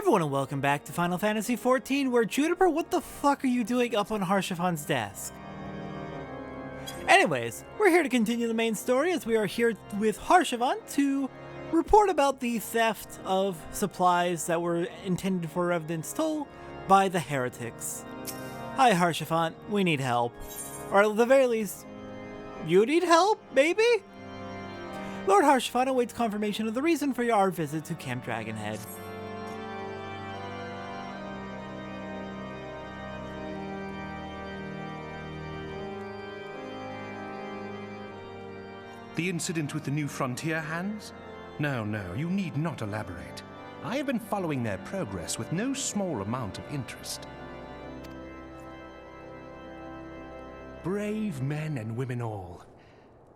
everyone, and welcome back to Final Fantasy XIV, where Juniper, what the fuck are you doing up on Harshafan's desk? Anyways, we're here to continue the main story as we are here with Harshavan to report about the theft of supplies that were intended for Revenant's Toll by the heretics. Hi Harshavan, we need help. Or at the very least, you need help, maybe? Lord Harshavan awaits confirmation of the reason for our visit to Camp Dragonhead. The incident with the new frontier hands? No, you need not elaborate. I have been following their progress with no small amount of interest. Brave men and women all.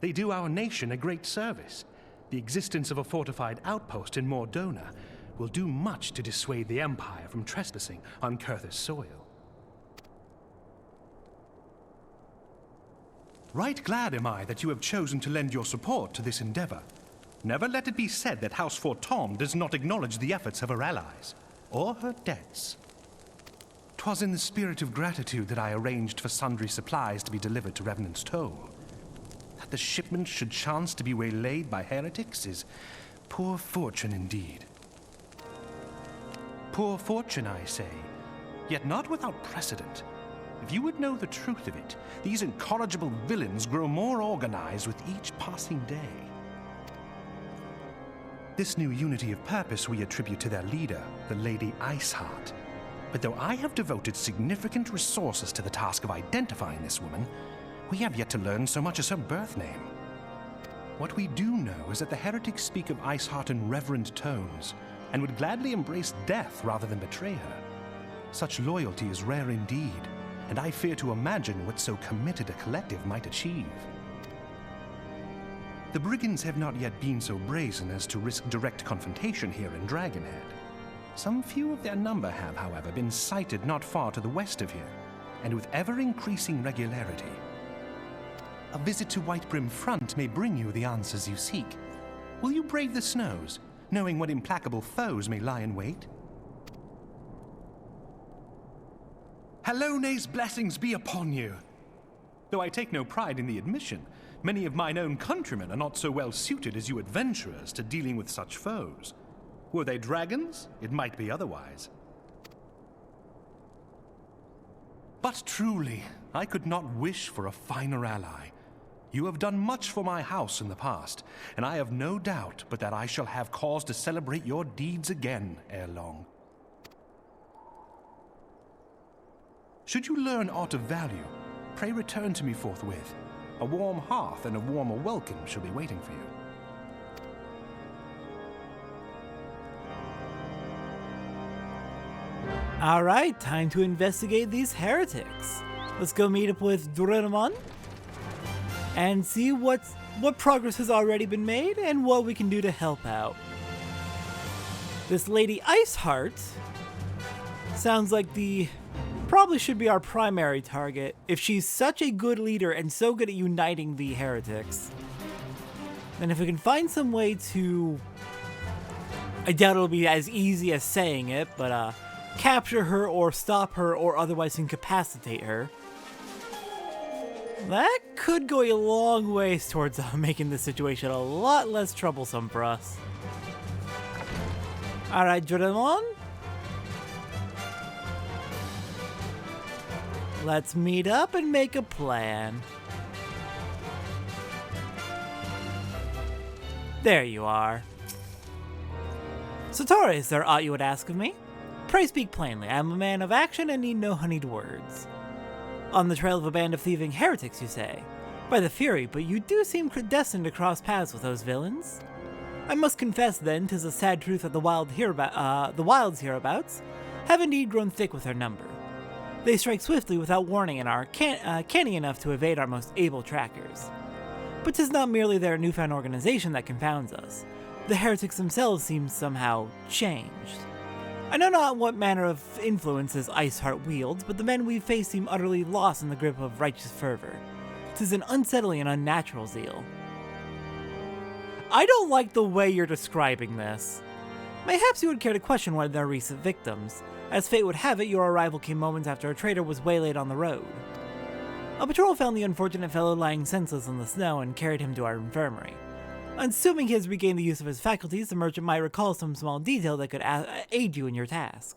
They do our nation a great service. The existence of a fortified outpost in Mordona will do much to dissuade the Empire from trespassing on Kurthus soil. Right glad am I that you have chosen to lend your support to this endeavor. Never let it be said that House Fortom does not acknowledge the efforts of her allies, or her debts. 'Twas in the spirit of gratitude that I arranged for sundry supplies to be delivered to Revenant's Toll. That the shipment should chance to be waylaid by heretics is poor fortune indeed. Poor fortune, I say, yet not without precedent. If you would know the truth of it, these incorrigible villains grow more organized with each passing day. This new unity of purpose we attribute to their leader, the Lady Iceheart. But though I have devoted significant resources to the task of identifying this woman, we have yet to learn so much as her birth name. What we do know is that the heretics speak of Iceheart in reverent tones, and would gladly embrace death rather than betray her. Such loyalty is rare indeed, and I fear to imagine what so committed a collective might achieve. The brigands have not yet been so brazen as to risk direct confrontation here in Dragonhead. Some few of their number have, however, been sighted not far to the west of here, and with ever-increasing regularity. A visit to Whitebrim Front may bring you the answers you seek. Will you brave the snows, knowing what implacable foes may lie in wait? Halone's blessings be upon you! Though I take no pride in the admission, many of mine own countrymen are not so well suited as you adventurers to dealing with such foes. Were they dragons, it might be otherwise. But truly, I could not wish for a finer ally. You have done much for my house in the past, and I have no doubt but that I shall have cause to celebrate your deeds again ere long. Should you learn aught of value, pray return to me forthwith. A warm hearth and a warmer welcome shall be waiting for you. Alright, time to investigate these heretics. Let's go meet up with Doraemon and see what progress has already been made and what we can do to help out. This Lady Iceheart sounds like probably should be our primary target if she's such a good leader and so good at uniting the heretics. And if we can find some way to, I doubt it'll be as easy as saying it, but capture her or stop her or otherwise incapacitate her, that could go a long ways towards making the situation a lot less troublesome for us. Alright, Doraemon. Let's meet up and make a plan. There you are. Satori, is there aught you would ask of me? Pray speak plainly. I am a man of action and need no honeyed words. On the trail of a band of thieving heretics, you say? By the Fury, but you do seem destined to cross paths with those villains. I must confess then, 'tis a sad truth that the wilds hereabouts have indeed grown thick with their number. They strike swiftly without warning and are canny enough to evade our most able trackers. But 'tis not merely their newfound organization that confounds us. The heretics themselves seem somehow changed. I know not what manner of influences Iceheart wields, but the men we face seem utterly lost in the grip of righteous fervor. 'Tis an unsettling and unnatural zeal. I don't like the way you're describing this. Mayhaps you would care to question one of their recent victims. As fate would have it, your arrival came moments after a trader was waylaid on the road. A patrol found the unfortunate fellow lying senseless in the snow and carried him to our infirmary. Assuming he has regained the use of his faculties, the merchant might recall some small detail that could aid you in your task.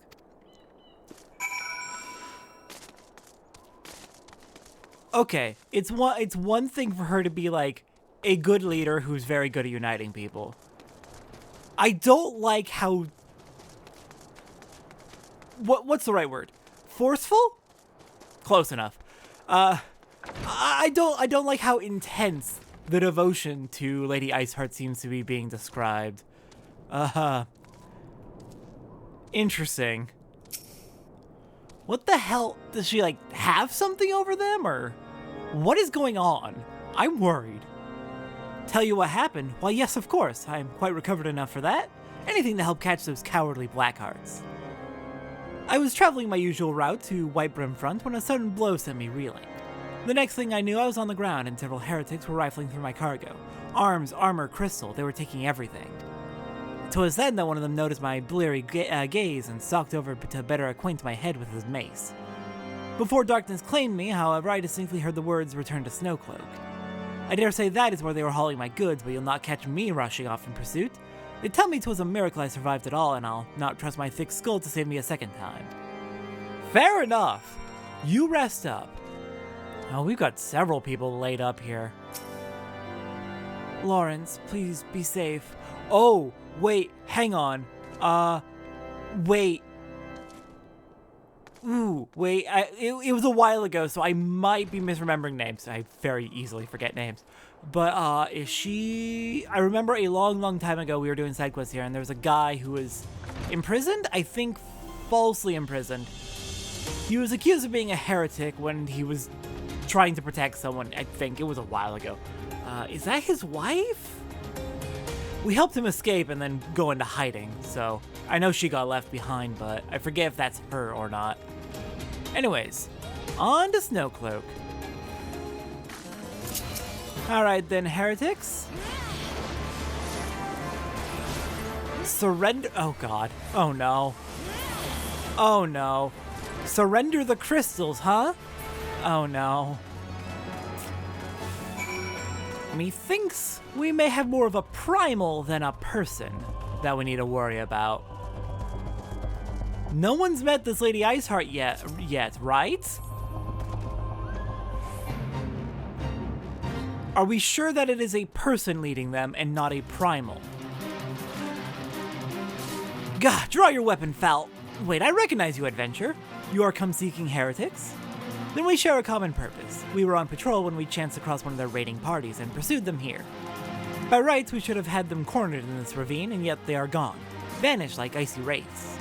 Okay, it's one thing for her to be like a good leader who's very good at uniting people. I don't like how... What's the right word? Forceful? Close enough. I don't like how intense the devotion to Lady Iceheart seems to be being described. Interesting. What the hell? Does she, like, have something over them, or what is going on? I'm worried. Tell you what happened? Why, yes, of course. I'm quite recovered enough for that. Anything to help catch those cowardly Blackhearts. I was traveling my usual route to Whitebrim Front when a sudden blow sent me reeling. The next thing I knew, I was on the ground and several heretics were rifling through my cargo. Arms, armor, crystal, they were taking everything. 'Twas then that one of them noticed my bleary gaze and stalked over to better acquaint my head with his mace. Before darkness claimed me, however, I distinctly heard the words, "Return to Snowcloak." I dare say that is where they were hauling my goods, but you'll not catch me rushing off in pursuit. They tell me 'twas a miracle I survived at all, and I'll not trust my thick skull to save me a second time. Fair enough. You rest up. Oh, we've got several people laid up here. Lawrence, please be safe. Oh, wait, hang on. Wait. Ooh, wait, it was a while ago, so I might be misremembering names. I very easily forget names. But, is she... I remember a long time ago we were doing side quests here, and there was a guy who was imprisoned? I think falsely imprisoned. He was accused of being a heretic when he was trying to protect someone. I think it was a while ago. Is that his wife? We helped him escape and then go into hiding, so I know she got left behind, but I forget if that's her or not. Anyways, on to Snowcloak. Alright then, heretics. Surrender. Oh god. Oh no. Oh no. Surrender the crystals, huh? Oh no. Methinks we may have more of a primal than a person that we need to worry about. No one's met this Lady Iceheart yet, right? Are we sure that it is a person leading them and not a primal? Gah, draw your weapon, foul. Wait, I recognize you, adventure. You are come seeking heretics? Then we share a common purpose. We were on patrol when we chanced across one of their raiding parties and pursued them here. By rights, we should have had them cornered in this ravine, and yet they are gone. Vanished like icy wraiths.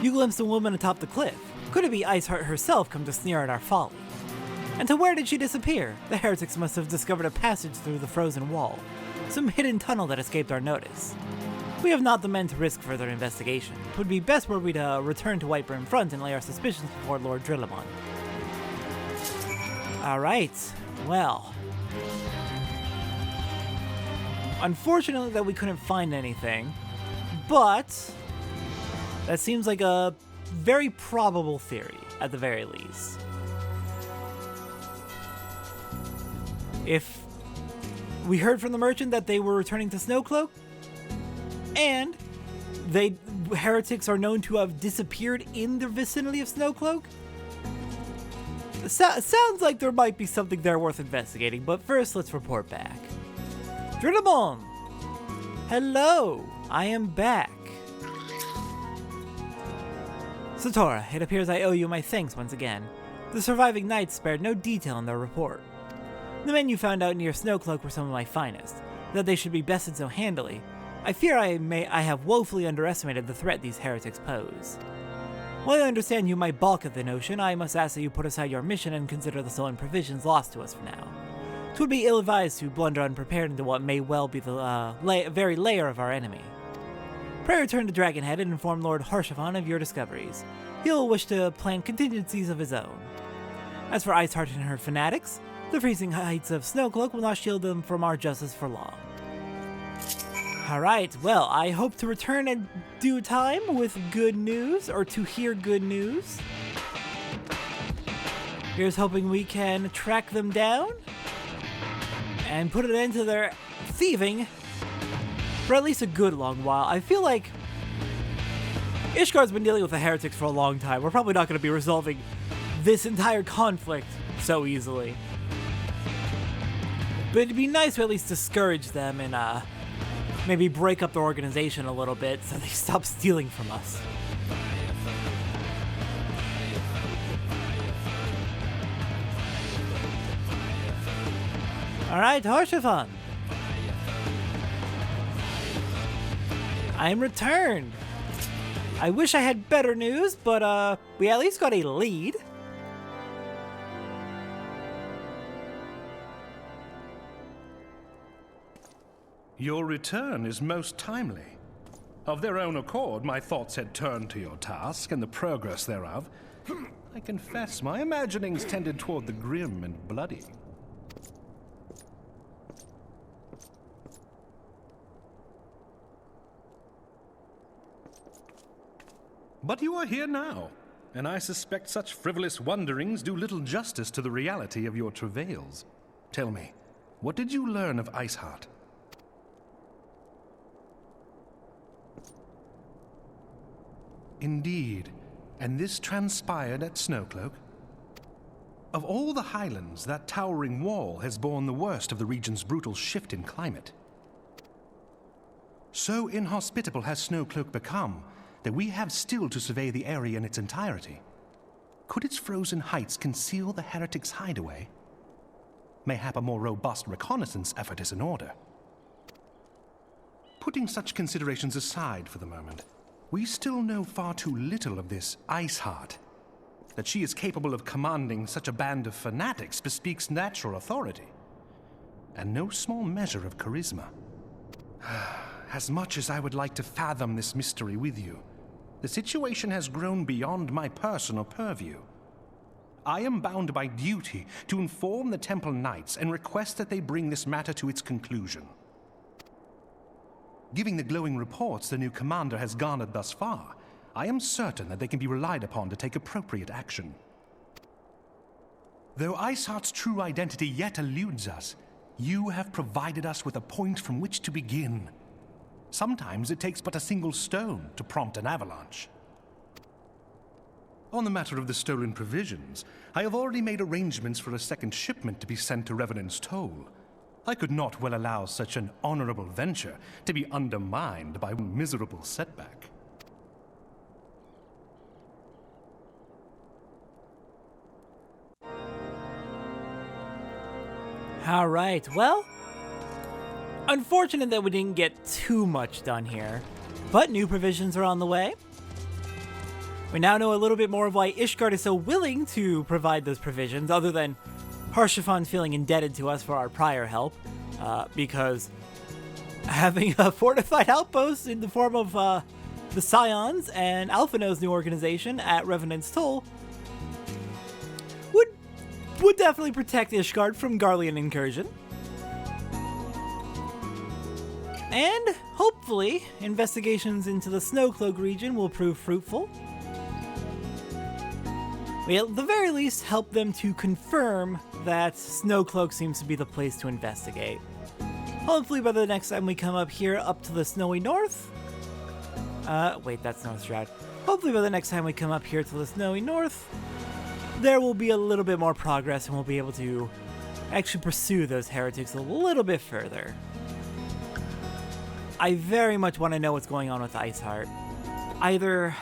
You glimpsed a woman atop the cliff. Could it be Iceheart herself come to sneer at our folly? And to where did she disappear? The heretics must have discovered a passage through the frozen wall, some hidden tunnel that escaped our notice. We have not the men to risk further investigation. It would be best were we to return to Whitebrim Front and lay our suspicions before Lord Drillamon. Alright, well. Unfortunately that we couldn't find anything, but that seems like a very probable theory, at the very least. If we heard from the merchant that they were returning to Snowcloak, and heretics are known to have disappeared in the vicinity of Snowcloak, sounds like there might be something there worth investigating, but first let's report back. Drillamon! Hello! I am back. Satora, it appears I owe you my thanks once again. The surviving knights spared no detail in their report. The men you found out near Snowcloak were some of my finest. That they should be bested so handily, I fear I have woefully underestimated the threat these heretics pose. While I understand you might balk at the notion, I must ask that you put aside your mission and consider the stolen provisions lost to us for now. 'Twould be ill-advised to blunder unprepared into what may well be the very lair of our enemy. Pray return to Dragonhead and inform Lord Harshavon of your discoveries. He'll wish to plan contingencies of his own. As for Iceheart and her fanatics, the freezing heights of Snowcloak will not shield them from our justice for long. Alright, well, I hope to return in due time with good news, or to hear good news. Here's hoping we can track them down and put an end to their thieving for at least a good long while. I feel like Ishgard's been dealing with the heretics for a long time. We're probably not going to be resolving this entire conflict so easily. But it'd be nice to at least discourage them and maybe break up their organization a little bit so they stop stealing from us. Alright, Harshavon. I'm returned. I wish I had better news, but we at least got a lead. Your return is most timely. Of their own accord, my thoughts had turned to your task and the progress thereof. I confess, my imaginings tended toward the grim and bloody. But you are here now, and I suspect such frivolous wonderings do little justice to the reality of your travails. Tell me, what did you learn of Iceheart? Indeed, and this transpired at Snowcloak? Of all the highlands, that towering wall has borne the worst of the region's brutal shift in climate. So inhospitable has Snowcloak become that we have still to survey the area in its entirety. Could its frozen heights conceal the heretics' hideaway? Mayhap a more robust reconnaissance effort is in order. Putting such considerations aside for the moment, we still know far too little of this Iceheart. That she is capable of commanding such a band of fanatics bespeaks natural authority, and no small measure of charisma. As much as I would like to fathom this mystery with you, the situation has grown beyond my personal purview. I am bound by duty to inform the Temple Knights and request that they bring this matter to its conclusion. Given the glowing reports the new commander has garnered thus far, I am certain that they can be relied upon to take appropriate action. Though Iceheart's true identity yet eludes us, you have provided us with a point from which to begin. Sometimes it takes but a single stone to prompt an avalanche. On the matter of the stolen provisions, I have already made arrangements for a second shipment to be sent to Revenant's Toll. I could not well allow such an honorable venture to be undermined by one miserable setback. All right, well, unfortunate that we didn't get too much done here, but new provisions are on the way. We now know a little bit more of why Ishgard is so willing to provide those provisions, other than Harshavon feeling indebted to us for our prior help, because having a fortified outpost in the form of the Scions and Alphino's new organization at Revenant's Toll would definitely protect Ishgard from Garlean incursion. And hopefully, investigations into the Snowcloak region will prove fruitful. We at the very least help them to confirm that Snowcloak seems to be the place to investigate. Hopefully by the next time we come up here up to the Snowy North. Wait, that's Northshroud. Hopefully by the next time we come up here to the Snowy North, there will be a little bit more progress and we'll be able to actually pursue those heretics a little bit further. I very much want to know what's going on with Iceheart. Either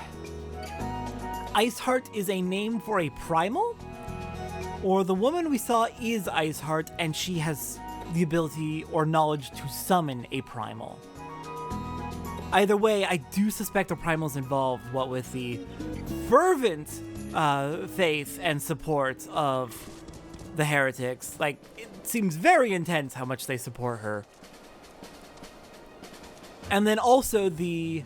Iceheart is a name for a primal, or the woman we saw is Iceheart and she has the ability or knowledge to summon a primal. Either way, I do suspect the Primal's involved, what with the fervent faith and support of the heretics. Like, it seems very intense how much they support her. And then also the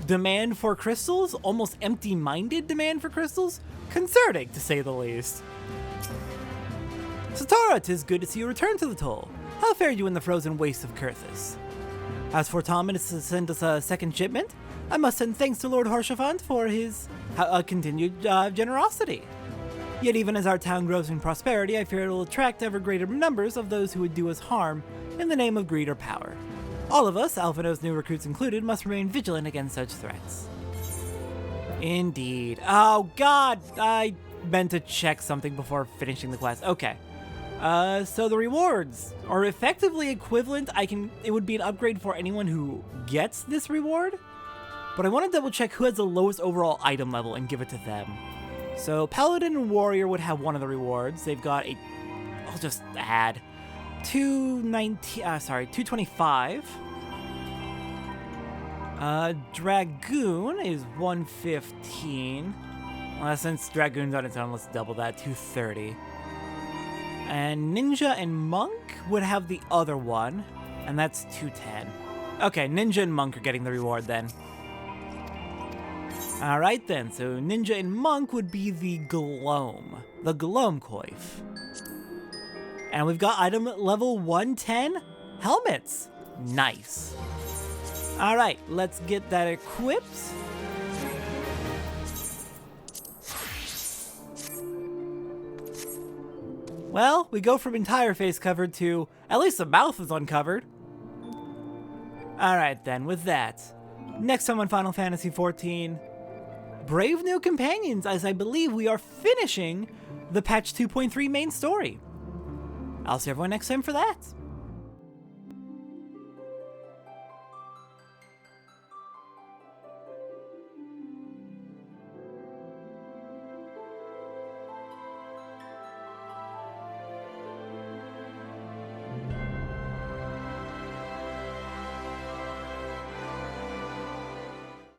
demand for crystals, almost empty-minded demand for crystals, concerning to say the least. Satara, 'tis good to see you return to the Toll. How fared you in the frozen wastes of Kurthus? As for Thomas to send us a second shipment, I must send thanks to Lord Harshavant for his continued generosity. Yet even as our town grows in prosperity, I fear it will attract ever greater numbers of those who would do us harm in the name of greed or power. All of us, Alphino's new recruits included, must remain vigilant against such threats. Indeed. Oh god, I meant to check something before finishing the quest. Okay. So the rewards are effectively equivalent. It would be an upgrade for anyone who gets this reward, but I want to double check who has the lowest overall item level and give it to them. So Paladin and Warrior would have one of the rewards. They've got I'll just add 225. Dragoon is 115. Well, since Dragoon's on its own, let's double that, 230. And Ninja and Monk would have the other one, and that's 210. Okay, Ninja and Monk are getting the reward then. Alright then, so Ninja and Monk would be the Gloam Coif. And we've got item level 110, helmets. Nice. Alright, let's get that equipped. Well, we go from entire face covered to at least the mouth is uncovered. Alright then, with that, next time on Final Fantasy XIV, brave new companions, as I believe we are finishing the patch 2.3 main story. I'll see everyone next time for that.